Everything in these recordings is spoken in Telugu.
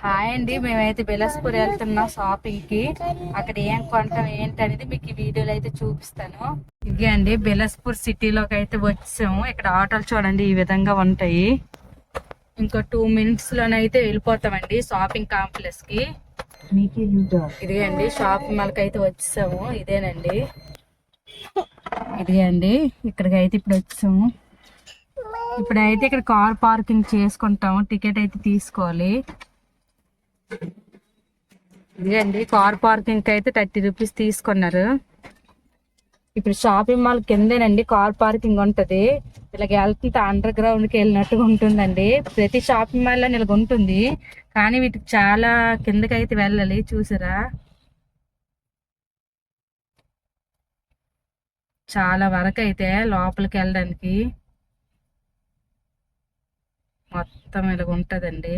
హాయ్ అండి, మేమైతే బిలాస్పూర్ వెళ్తున్నాం షాపింగ్ కి. అక్కడ ఏం కొంటాం ఏంటనేది మీకు ఈ వీడియోలో అయితే చూపిస్తాను. ఇదే అండి బిలాస్పూర్ సిటీలోకి అయితే వచ్చాము. ఇక్కడ ఆటోలు చూడండి ఈ విధంగా ఉంటాయి. ఇంకో 2 minutes లోనైతే వెళ్ళిపోతామండి షాపింగ్ కాంప్లెక్స్ కి. ఇదే అండి షాపింగ్ మాల్ కి అయితే వచ్చాము. ఇదేనండి, ఇదే అండి ఇక్కడికి అయితే ఇప్పుడు వచ్చాము. ఇప్పుడైతే ఇక్కడ కార్ పార్కింగ్ చేసుకుంటాము. టికెట్ అయితే తీసుకోవాలి. ఇదండి కార్ పార్కింగ్ అయితే 30 రూపీస్ తీసుకున్నారు. ఇప్పుడు షాపింగ్ మాల్ కిందేనండి కార్ పార్కింగ్ ఉంటది. ఇలాగ వెళ్తుంటే అండర్ గ్రౌండ్ కి వెళ్ళినట్టుగా ఉంటుందండి. ప్రతి షాపింగ్ మాల్ లో ఇలాగ ఉంటుంది, కానీ వీటికి చాలా కిందకి అయితే వెళ్ళాలి. చూసారా, చాలా వరకు అయితే లోపలికి వెళ్ళడానికి మొత్తం ఇలాగ ఉంటదండి.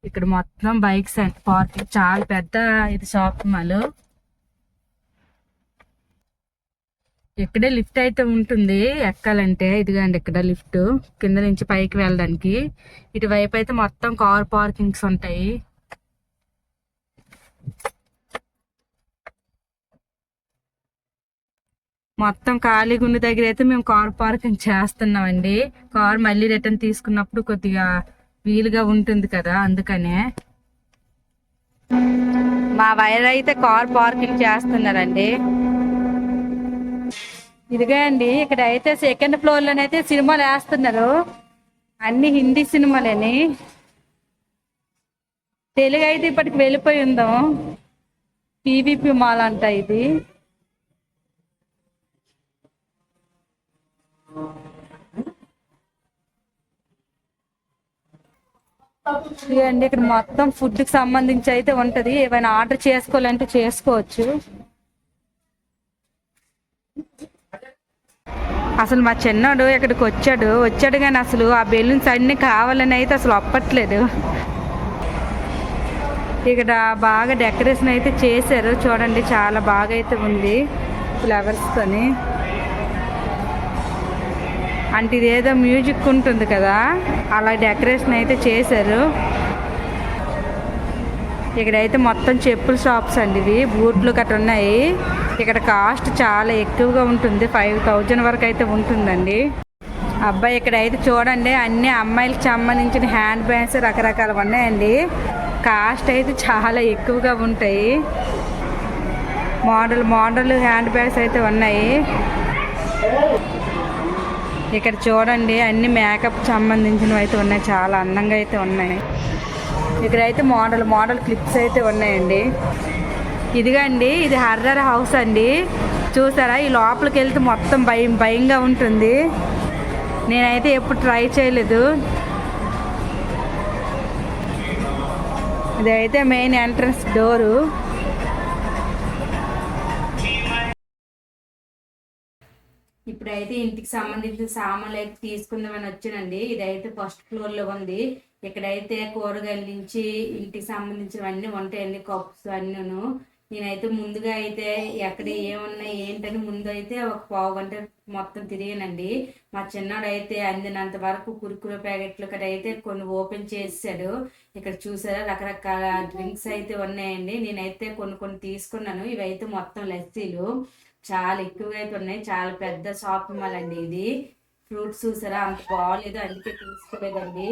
ఇక్కడ మొత్తం బైక్స్ అండ్ పార్కింగ్, చాలా పెద్ద ఇది షాపింగ్ మాల్. ఇక్కడే లిఫ్ట్ అయితే ఉంటుంది ఎక్కాలంటే. ఇదిగోండి ఇక్కడ లిఫ్ట్ కింద నుంచి పైకి వెళ్ళడానికి. ఇటువైపు అయితే మొత్తం కార్ పార్కింగ్స్ ఉంటాయి. మొత్తం ఖాళీగా ఉన్న దగ్గర అయితే మేము కార్ పార్కింగ్ చేస్తున్నామండి. కార్ మళ్ళీ రిటర్న్ తీసుకున్నప్పుడు కొద్దిగా వీలుగా ఉంటుంది కదా, అందుకనే. మా వైర్ అయితే కార్ పార్కింగ్ చేస్తున్నారండి. ఇదిగా అండి ఇక్కడ అయితే సెకండ్ ఫ్లోర్ లోనైతే సినిమాలు వేస్తున్నారు. అన్ని హిందీ సినిమాలని. తెలుగు అయితే ఇప్పటికి వెళ్ళిపోయి ఉందాం. పీవీపీ మాల్ అంట ఇది. అండి ఇక్కడ మొత్తం ఫుడ్ కి సంబంధించి అయితే ఉంటది. ఏమైనా ఆర్డర్ చేసుకోవాలంటే చేసుకోవచ్చు. అసలు మా చిన్నోడు ఇక్కడికి వచ్చాడు కానీ అసలు ఆ బెలూన్స్ అన్ని కావాలని అయితే అసలు ఒప్పట్లేదు. ఇక్కడ బాగా డెకరేషన్ అయితే చేశారు చూడండి, చాలా బాగా అయితే ఉంది ఫ్లవర్స్ తోని. అంటే ఇదేదో మ్యూజిక్ ఉంటుంది కదా, అలా డెకరేషన్ అయితే చేశారు. ఇక్కడైతే మొత్తం చెప్పుల షాప్స్ అండి. ఇవి బూట్లు గట్రా ఉన్నాయి. ఇక్కడ కాస్ట్ చాలా ఎక్కువగా ఉంటుంది, 5000 వరకు అయితే ఉంటుందండి. అబ్బాయి ఇక్కడైతే చూడండి అన్ని అమ్మాయిలకు సంబంధించిన హ్యాండ్ బ్యాగ్స్ రకరకాలు ఉన్నాయండి. కాస్ట్ అయితే చాలా ఎక్కువగా ఉంటాయి. మోడల్ హ్యాండ్ బ్యాగ్స్ అయితే ఉన్నాయి. ఇక్కడ చూడండి అన్ని మేకప్ సంబంధించినవి అయితే ఉన్నాయి, చాలా అందంగా అయితే ఉన్నాయి. ఇక్కడైతే మోడల్ క్లిప్స్ అయితే ఉన్నాయండి. ఇదిగా అండి ఇది హర్రర్ హౌస్ అండి. చూసారా, ఈ లోపలికి వెళ్తే మొత్తం భయంగా ఉంటుంది. నేనైతే ఎప్పుడు ట్రై చేయలేదు. ఇదైతే మెయిన్ ఎంట్రన్స్ డోరు. ఇప్పుడైతే ఇంటికి సంబంధించిన సామాన్లు అయితే తీసుకుందామని వచ్చానండి. ఇదైతే ఫస్ట్ ఫ్లోర్ లో ఉంది. ఇక్కడైతే కూరగాయల నుంచి ఇంటికి సంబంధించినవన్నీ ఉంటాయండి, కప్స్ అన్నీను. నేనైతే ముందుగా అయితే ఎక్కడ ఏమున్నాయి ఏంటని ముందు అయితే ఒక 1/2 గంట మొత్తం తిరిగానండి. మా చిన్నాడు అయితే అందినంత వరకు కురుకురు ప్యాకెట్లు ఇక్కడ అయితే కొన్ని ఓపెన్ చేసాడు. ఇక్కడ చూసారా రకరకాల డ్రింక్స్ అయితే ఉన్నాయండి. నేనైతే కొన్ని తీసుకున్నాను. ఇవైతే మొత్తం లస్సీలు చాలా ఎక్కువగా అయితే ఉన్నాయి. చాలా పెద్ద షాపింగ్ మాల్ అండి ఇది. ఫ్రూట్స్ చూసారా అంత బాగాలేదు, అందుకే తీసుకోలేదండి.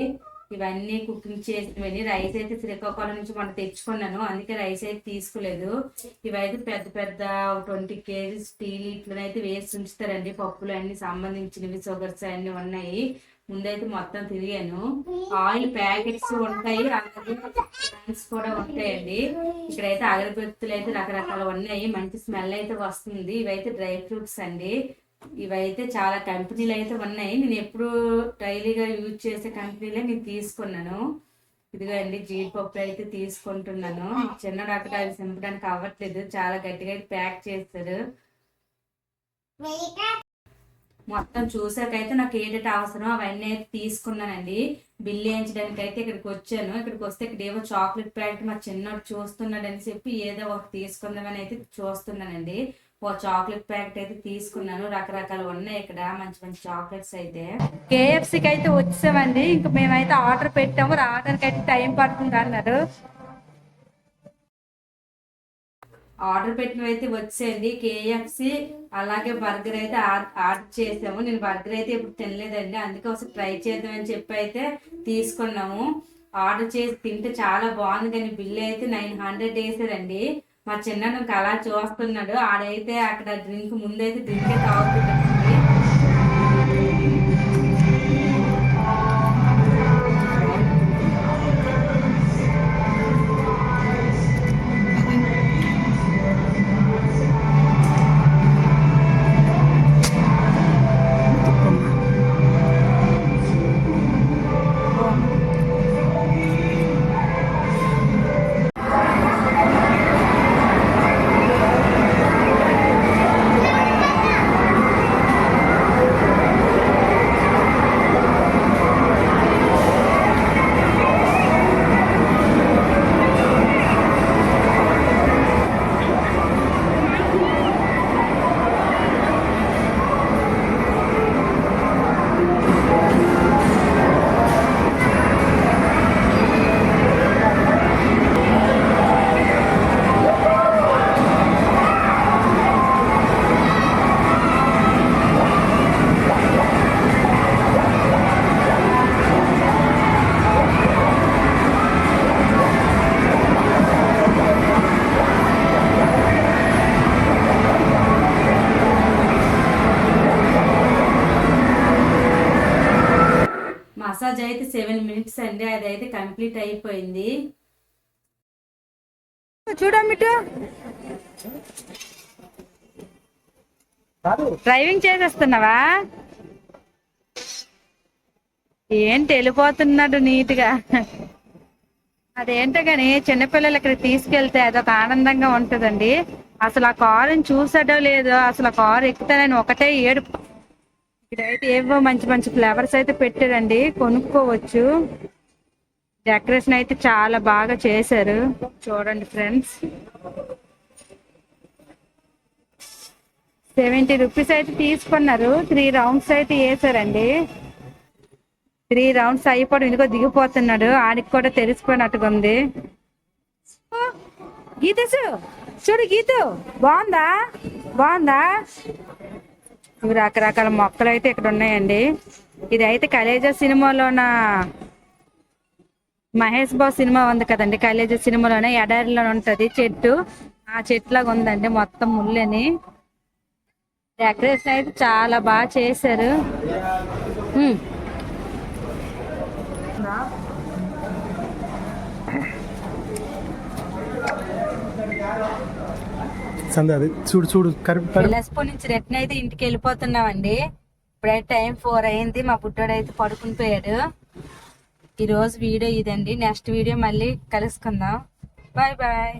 ఇవన్నీ కుకింగ్ చేసినవన్నీ. రైస్ అయితే శ్రీకాకుళం నుంచి మనం తెచ్చుకున్నాను, అందుకే రైస్ అయితే తీసుకోలేదు. ఇవైతే పెద్ద 20 kgs స్టీల్ ఇట్లనైతే వేసి ఉంచుతారండి. పప్పులు అన్ని సంబంధించినవి, షుగర్స్ అన్ని ఉన్నాయి. ముందైతే మొత్తం తిరిగాను. ఆయిల్ ప్యాకెట్స్ ఉంటాయి, అలాగే కూడా ఉంటాయండి. ఇక్కడైతే అగరబత్తులు అయితే రకరకాలు ఉన్నాయి. మంచి స్మెల్ అయితే వస్తుంది. ఇవైతే డ్రై ఫ్రూట్స్ అండి. ఇవైతే చాలా కంపెనీలు అయితే ఉన్నాయి. నేను ఎప్పుడు డైలీగా యూజ్ చేసే కంపెనీలే నేను తీసుకున్నాను. ఇదిగో అండి జీడిపప్పు అయితే తీసుకుంటున్నాను. చిన్న డాక్టర్ అవి సింపడానికి అవ్వట్లేదు, చాలా గట్టిగా అయితే ప్యాక్ చేస్తారు. మొత్తం చూసాకైతే నాకు ఏంటంటే అవసరం అవన్నీ అయితే తీసుకున్నానండి. బిల్ వేయించడానికి అయితే ఇక్కడికి వచ్చాను. ఇక్కడికి వస్తే ఇక్కడ ఏవో చాక్లెట్ ప్యాకెట్ మా చిన్నోడు చూస్తున్నాడు అని చెప్పి ఏదో ఒకటి తీసుకుందామని అయితే చూస్తున్నానండి. ఓ చాక్లెట్ ప్యాకెట్ అయితే తీసుకున్నాను. రకరకాలు ఉన్నాయి ఇక్కడ మంచి మంచి చాక్లెట్స్ అయితే. కేఎఫ్సీకి అయితే వచ్చామండి. ఇంక మేమైతే ఆర్డర్ పెట్టాము. రావడానికి అయితే టైం పడుతుంది అన్నారు. ఆర్డర్ పెట్టినవి అయితే వచ్చేయండి. కేఎఫ్సి అలాగే బర్గర్ అయితే ఆర్డర్ చేసాము. నేను బర్గర్ అయితే ఇప్పుడు తినలేదండి, అందుకే ఒకసారి ట్రై చేద్దామని చెప్పి అయితే తీసుకున్నాము. ఆర్డర్ చేసి తింటే చాలా బాగుంది, కానీ బిల్ అయితే 900 వేసారండి. మా చిన్న అలా చూస్తున్నాడు. ఆడైతే అక్కడ డ్రింక్ ముందైతే డ్రింకే తాగుతున్నాడు. మసాజ్ అయితే 7 minutes అండి, అదైతే కంప్లీట్ అయిపోయింది. చూడమిటు డ్రైవింగ్ చేసేస్తున్నావా ఏంటి? వెళ్ళిపోతున్నాడు నీట్గా. అదేంటో కానీ చిన్నపిల్లలు ఇక్కడ తీసుకెళ్తే అదొక ఆనందంగా ఉంటుందండి. అసలు ఆ కారుని చూసాడో లేదో, అసలు ఆ కారు ఎక్కుతానని ఒకటే ఏడుపు. ఇక్కడైతే ఏవో మంచి మంచి ఫ్లేవర్స్ అయితే పెట్టారండి, కొనుక్కోవచ్చు. డెకరేషన్ అయితే చాలా బాగా చేశారు, చూడండి ఫ్రెండ్స్. 70 రూపీస్ అయితే తీసుకున్నారు. 3 rounds అయితే వేసారండి. 3 rounds అయిపోవడం, ఇందుకో దిగిపోతున్నాడు. ఆడికి కూడా తెలిసిపోయినట్టుగా ఉంది. గీతసు చూడు, గీతు బాగుందా? బాగుందా? ఇవి రకరకాల మొక్కలు అయితే ఇక్కడ ఉన్నాయండి. ఇదైతే కలేజా సినిమాలోన మహేష్ బాబు సినిమా ఉంది కదండి, కలేజా సినిమాలోనే ఎడారిలో ఉంటది చెట్టు, ఆ చెట్లాగా ఉందండి. మొత్తం ముళ్ళని. డెకరేషన్ అయితే చాలా బాగా చేశారు. చూడు చూడు బిలాస్పూర్ నుంచి రిటర్న్ అయితే ఇంటికి వెళ్ళిపోతున్నామండి. ఇప్పుడైతే టైం 4 అయింది. మా బుడ్డోడు అయితే పడుకుని పోయాడు. ఈ రోజు వీడియో ఇదండి. నెక్స్ట్ వీడియో మళ్ళీ కలుసుకుందాం. Bye bye.